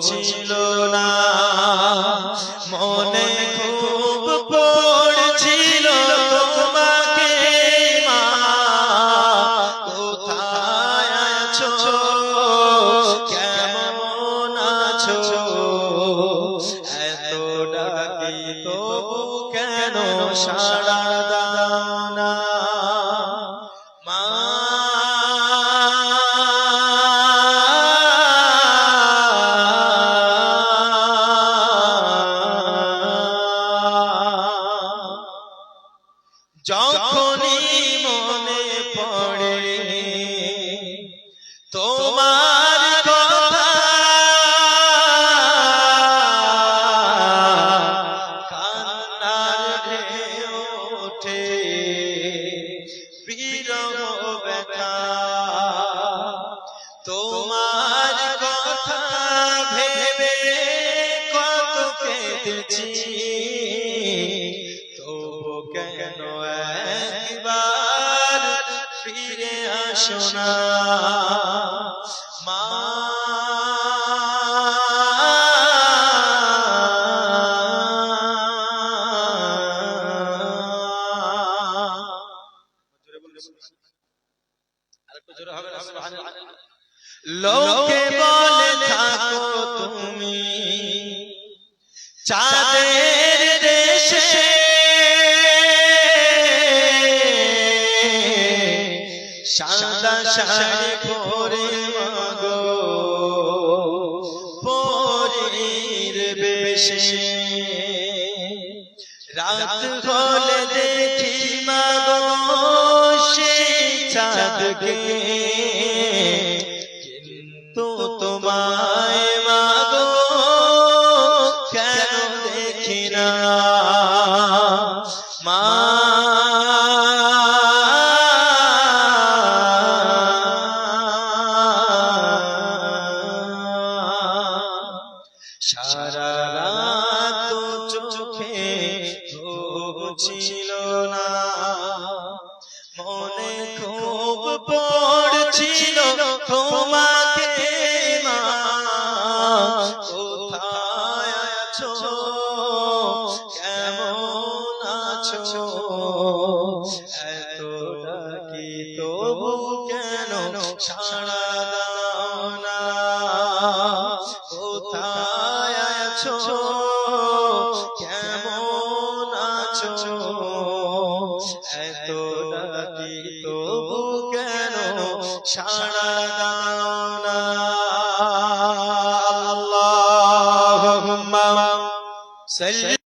ছিল না মনে খুব পড়ছিল তোমাকে মা কোথায় আছো কেমন আছো এত ডাকি তবু কেন সাড়া দাও না মা যখনই মনে পড়ে তোমার কথা কান্নার ঢেউ ওঠে বিরহ ব্যথা তোমার কথা ভেবে কত কেঁদেছি তবু কেন একবার ফিরে আসো না মা লোকে বলে থাকো তুমি চাঁদের দেশে সাদা শাড়ি পরে মাগো পরীর বেশে রাত হলে দেখি মাগো সেই চাঁদকে কিন্তু তোমায় মাগো কেন দেখি না মা সারা রাত চোখে ছিল না মনে খুব পড়ছিল তোমাকে মা কোথায় আছো কেমন আছো এত ডাকি তবু কেন সাড়া দাও না কোথায় আছো কেমন আছো এত ডাকি তবু কেন সাড়া দাও না আল্লাহুম্মা সাল্লি